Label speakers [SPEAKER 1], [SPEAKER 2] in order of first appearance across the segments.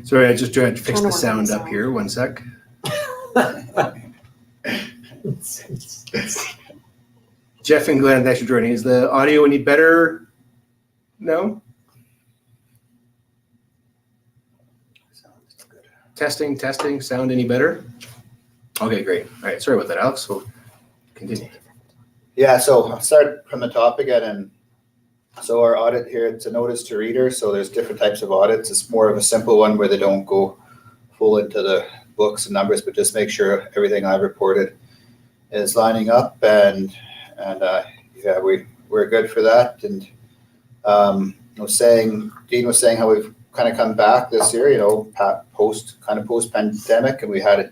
[SPEAKER 1] Sorry, I just tried to fix the sound up here. One sec. Jeff and Glenn, thanks for joining. Is the audio any better? No? Testing, testing. Sound any better? Okay, great. All right, sorry about that, Alex. We'll continue.
[SPEAKER 2] Yeah, so I'll start from the top again. And so our audit here, it's a notice to reader. So there's different types of audits. It's more of a simple one where they don't go full into the books and numbers, but just make sure everything I've reported is lining up. And yeah, we're good for that. And Dean was saying how we've kind of come back this year, you know, post pandemic, and we had a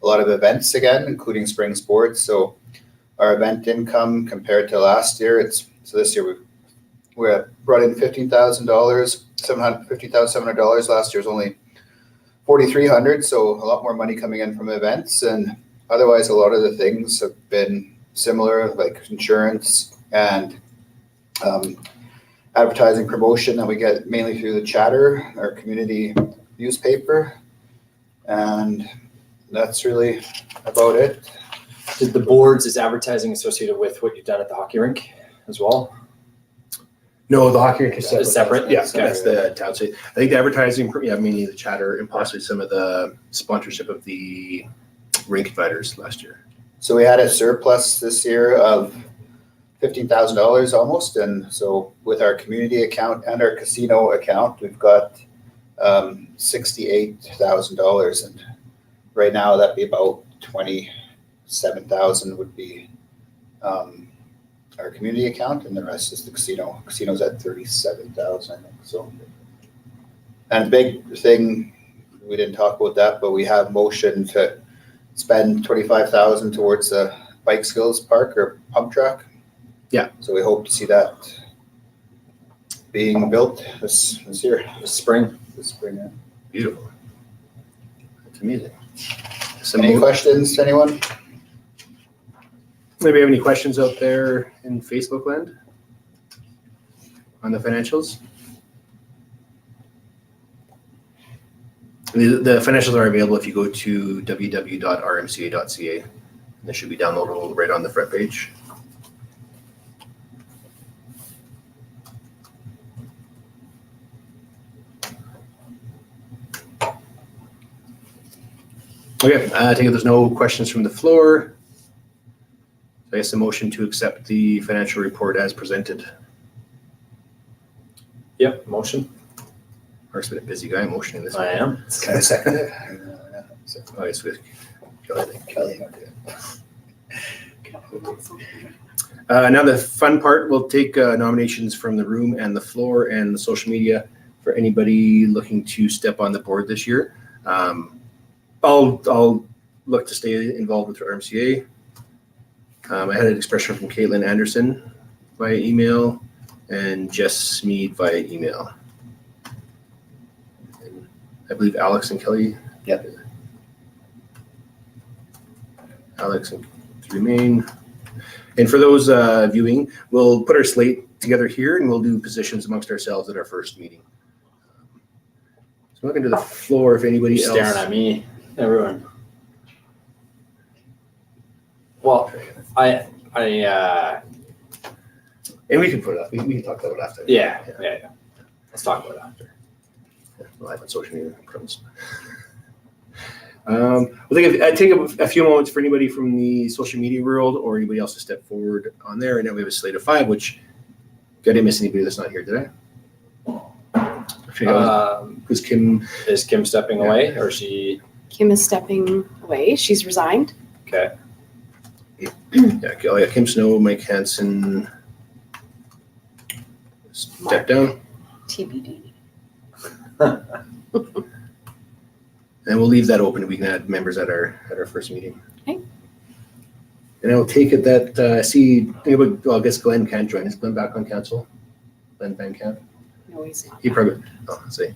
[SPEAKER 2] lot of events again, including spring sports. So our event income compared to last year, so this year we brought in $15,000, $50,700. Last year was only $4,300, so a lot more money coming in from events. And otherwise, a lot of the things have been similar, like insurance and advertising promotion that we get mainly through the Chatter, our community newspaper. And that's really about it.
[SPEAKER 3] Did the boards, is advertising associated with what you've done at the hockey rink as well?
[SPEAKER 1] No, the hockey rink is
[SPEAKER 3] separate.
[SPEAKER 1] Yeah, okay. That's the town site. I think the advertising, mainly the Chatter and possibly some of the sponsorship of the rink fighters last year.
[SPEAKER 2] So we had a surplus this year of $15,000 almost. And so with our community account and our casino account, we've got $68,000. And right now that'd be about 27,000 would be our community account, and the rest is the casino. Casino's at 37,000, I think. So And the big thing, we didn't talk about that, but we have motion to spend 25,000 towards the bike skills park or pump track.
[SPEAKER 1] Yeah.
[SPEAKER 2] So we hope to see that being built this year,
[SPEAKER 3] This spring.
[SPEAKER 2] this spring. Yeah.
[SPEAKER 1] Beautiful. That's amazing.
[SPEAKER 2] Any questions, anyone?
[SPEAKER 1] Maybe have any questions out there in Facebook land on the financials? The financials are available if you go to www.rmca.ca. They should be downloadable right on the front page. Okay, I take it there's no questions from the floor. So I guess a motion to accept the financial report as presented.
[SPEAKER 3] Yep, motion.
[SPEAKER 1] Mark's been a busy guy motioning this.
[SPEAKER 3] I am.
[SPEAKER 2] Can I second it?
[SPEAKER 1] Oh, it's with Kelly.
[SPEAKER 2] Kelly.
[SPEAKER 1] Now the fun part, we'll take nominations from the room and the floor and the social media for anybody looking to step on the board this year. I'll look to stay involved with Rmca. I had an expression from Caitlin Anderson via email and Jess Smead via email. And I believe Alex and Kelly.
[SPEAKER 2] Yep.
[SPEAKER 1] Alex and remain. And for those viewing, we'll put our slate together here and we'll do positions amongst ourselves at our first meeting. So I'm looking to the floor if anybody else.
[SPEAKER 3] Staring at me, everyone. Well, I
[SPEAKER 1] And we can put it up. We can talk about it after.
[SPEAKER 3] yeah. Let's talk about it after.
[SPEAKER 1] Live on social media. I take a few moments for anybody from the social media world or anybody else to step forward on there. And now we have a slate of 5, which I didn't miss anybody that's not here today. Is Kim?
[SPEAKER 3] Is Kim stepping away or she?
[SPEAKER 4] Kim is stepping away. She's resigned.
[SPEAKER 3] Okay.
[SPEAKER 1] Yeah, Kim Snow, Mike Hansen. Step down.
[SPEAKER 4] TBD.
[SPEAKER 1] And we'll leave that open. We can add members at our first meeting.
[SPEAKER 4] Okay.
[SPEAKER 1] And I will take it that I guess Glenn can't join. Is Glenn back on council? Glenn Van Camp?
[SPEAKER 4] No, he's not.
[SPEAKER 1] He probably. Oh, let's see.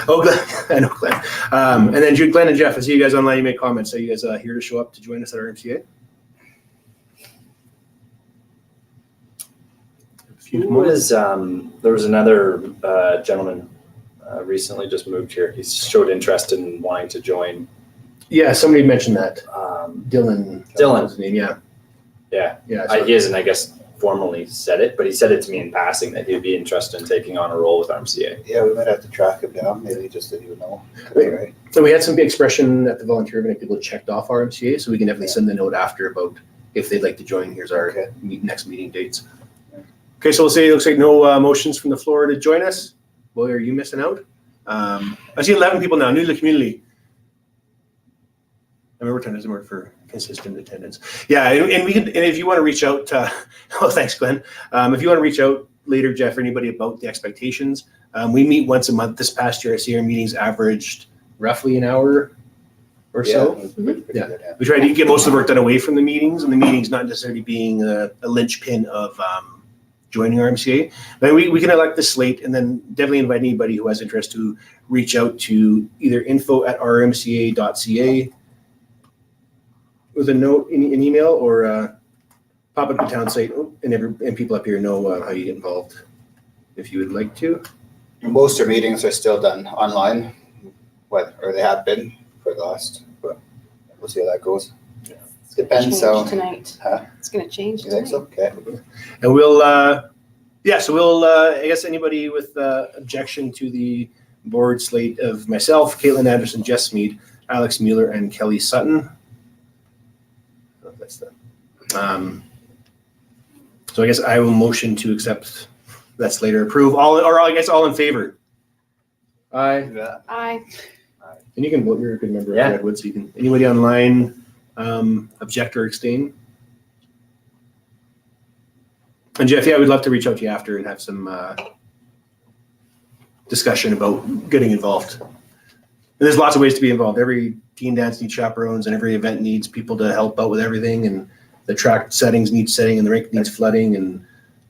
[SPEAKER 1] Oh, Glenn. I know Glenn. And then Glenn and Jeff, I see you guys online. You make comments. Are you guys here to show up to join us at our MCA?
[SPEAKER 3] Who was there was another gentleman recently just moved here. He showed interest in wanting to join.
[SPEAKER 1] Yeah, somebody mentioned that. Dylan.
[SPEAKER 3] Dylan.
[SPEAKER 1] His name, yeah.
[SPEAKER 3] Yeah.
[SPEAKER 1] Yeah.
[SPEAKER 3] He hasn't, I guess, formally said it, but he said it to me in passing that he'd be interested in taking on a role with RMCA.
[SPEAKER 2] Yeah, we might have to track him down. Maybe just didn't even know.
[SPEAKER 1] Right. So we had some expression at the volunteer event. People checked off our MCA, so we can definitely send the note after about if they'd like to join. Here's our next meeting dates. Okay, so we'll say it looks like no motions from the floor to join us. Boy, are you missing out? I see 11 people now, new to the community. I remember time doesn't work for consistent attendance. Yeah, and we can. And if you want to reach out, thanks, Glenn. If you want to reach out later, Jeff, or anybody about the expectations, we meet once a month. This past year, I see our meetings averaged roughly an hour or so.
[SPEAKER 2] Yeah.
[SPEAKER 1] We try to get most of the work done away from the meetings, and the meetings not necessarily being a linchpin of joining our MCA. But we can elect the slate and then definitely invite anybody who has interest to reach out to either info@rmca.ca with a note, an email, or pop up the town site, and people up here know how you get involved if you would like to.
[SPEAKER 2] Most of our meetings are still done online, or they have been for the last, but we'll see how that goes. Depends.
[SPEAKER 4] Change
[SPEAKER 2] So
[SPEAKER 4] tonight.
[SPEAKER 2] Huh?
[SPEAKER 4] It's going to change
[SPEAKER 2] you think
[SPEAKER 4] tonight.
[SPEAKER 2] so? Okay.
[SPEAKER 1] And we'll, I guess anybody with objection to the board slate of myself, Caitlin Anderson, Jess Smead, Alex Mueller, and Kelly Sutton. Oh, that's the. So I guess I will motion to accept that slate or approve. All in favor. Aye.
[SPEAKER 2] Yeah.
[SPEAKER 4] Aye.
[SPEAKER 1] And you can vote. You're a good member
[SPEAKER 3] Yeah.
[SPEAKER 1] of Redwood, so you can. Anybody online object or abstain? And Jeff, yeah, we'd love to reach out to you after and have some discussion about getting involved. And there's lots of ways to be involved. Every teen dance needs chaperones, and every event needs people to help out with everything. And the track settings need setting, and the rink needs flooding, and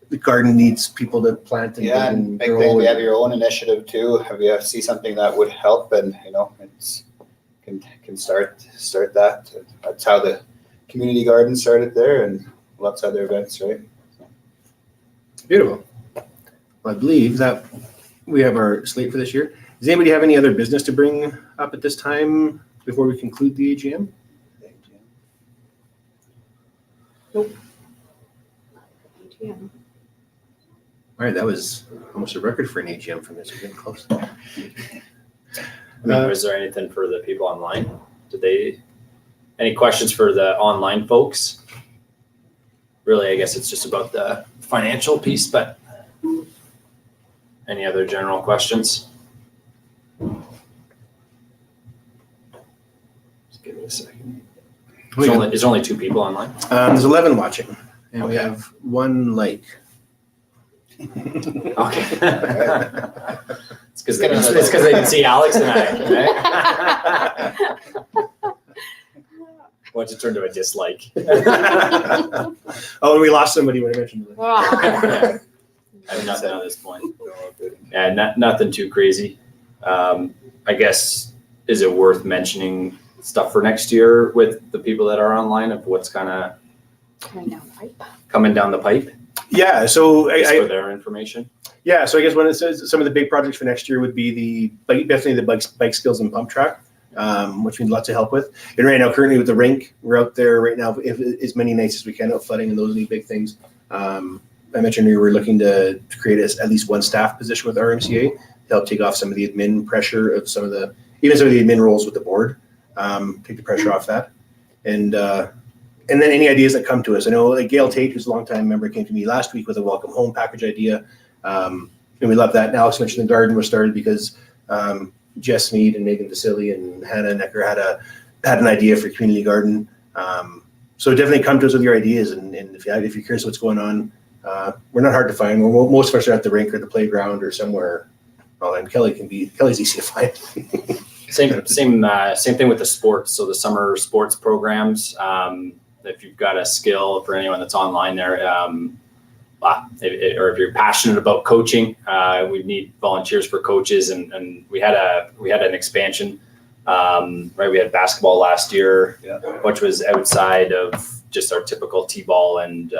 [SPEAKER 1] the garden needs people to plant and,
[SPEAKER 2] Yeah, and big thing, we have your own initiative too. If you see something that would help, and it's can start that. That's how the community garden started there, and lots of other events, right?
[SPEAKER 1] Beautiful. Well, I believe that we have our slate for this year. Does anybody have any other business to bring up at this time before we conclude the AGM?
[SPEAKER 4] Yeah.
[SPEAKER 1] All right, that was almost a record for an AGM from this. We're getting close.
[SPEAKER 3] Was there anything for the people online? Any questions for the online folks? Really, I guess it's just about the financial piece, but any other general questions? Just give me a second. There's only 2 people online.
[SPEAKER 1] There's 11 watching, and we have 1 like.
[SPEAKER 3] Okay. It's because they didn't see Alex and I, right? Once it turned to a dislike.
[SPEAKER 1] Oh, and we lost somebody when I mentioned it.
[SPEAKER 4] Wow.
[SPEAKER 3] Yeah. I have nothing at this point. Yeah, nothing too crazy. I guess, is it worth mentioning stuff for next year with the people that are online of what's kind of coming down the pipe?
[SPEAKER 1] Yeah, so
[SPEAKER 3] Just for their information.
[SPEAKER 1] Yeah, so I guess when it says some of the big projects for next year would be definitely the bike skills and pump track, which we need lots of help with. And right now, currently with the rink, we're out there right now as many nights as we can out flooding, and those are the big things. I mentioned we were looking to create at least 1 staff position with Rmca to help take off some of the admin pressure of some of the admin roles with the board, take the pressure off that. And then any ideas that come to us. I know like Gail Tate, who's a longtime member, came to me last week with a welcome home package idea. And we love that. And Alex mentioned the garden was started because Jess Smead and Megan Vasily and Hannah Necker had an idea for community garden. So definitely come to us with your ideas. And if you're curious what's going on, we're not hard to find. Most of us are at the rink or the playground or somewhere. Well, and Kelly's easy to find.
[SPEAKER 3] Same thing with the sports. So the summer sports programs, if you've got a skill for anyone that's online there, or if you're passionate about coaching, we need volunteers for coaches. And we had an expansion, right? We had basketball last year, which was outside of just our typical T-ball and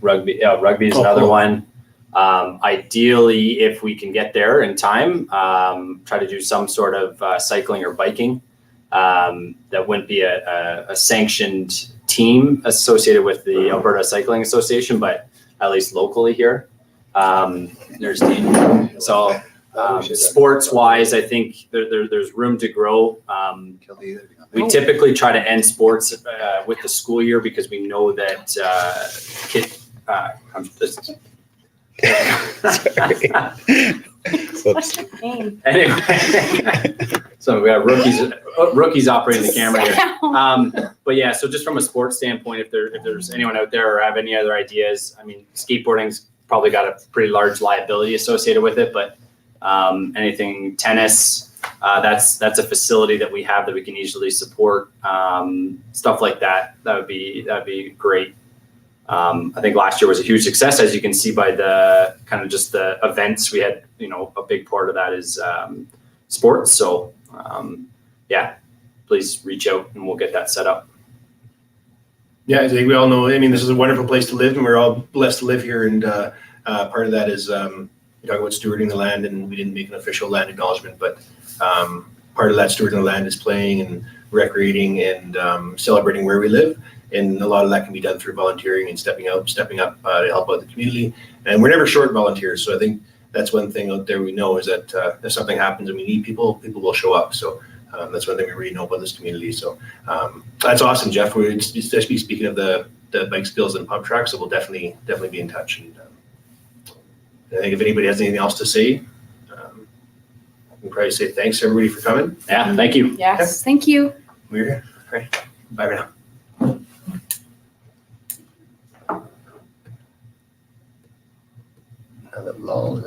[SPEAKER 3] rugby. Yeah, rugby is another one. Ideally, if we can get there in time, try to do some sort of cycling or biking. That wouldn't be a sanctioned team associated with the Alberta Cycling Association, but at least locally here, there's team. So sports wise, I think there's room to grow. We typically try to end sports with the school year because we know that Anyway, so we have rookies operating the camera here. But yeah, so just from a sports standpoint, if there's anyone out there or have any other ideas, I mean, skateboarding's probably got a pretty large liability associated with it, but anything tennis, that's a facility that we have that we can easily support. Stuff like that would be great. I think last year was a huge success, as you can see by the kind of just the events we had. A big part of that is sports. So yeah, please reach out and we'll get that set up.
[SPEAKER 1] Yeah, I think we all know. I mean, this is a wonderful place to live, and we're all blessed to live here. And part of that is we talk about stewarding the land, and we didn't make an official land acknowledgement, but part of that stewarding the land is playing and recreating and celebrating where we live. And a lot of that can be done through volunteering and stepping up to help out the community. And we're never short volunteers. So I think that's one thing out there we know is that if something happens and we need people will show up. So that's one thing we really know about this community. So that's awesome, Jeff. We're especially speaking of the bike skills and pump track. So we'll definitely be in touch. And I think if anybody has anything else to say, we can probably say thanks everybody for coming.
[SPEAKER 3] Yeah, thank you.
[SPEAKER 4] Yes, thank you.
[SPEAKER 1] We're here. Great. Bye for now. Have it lulled.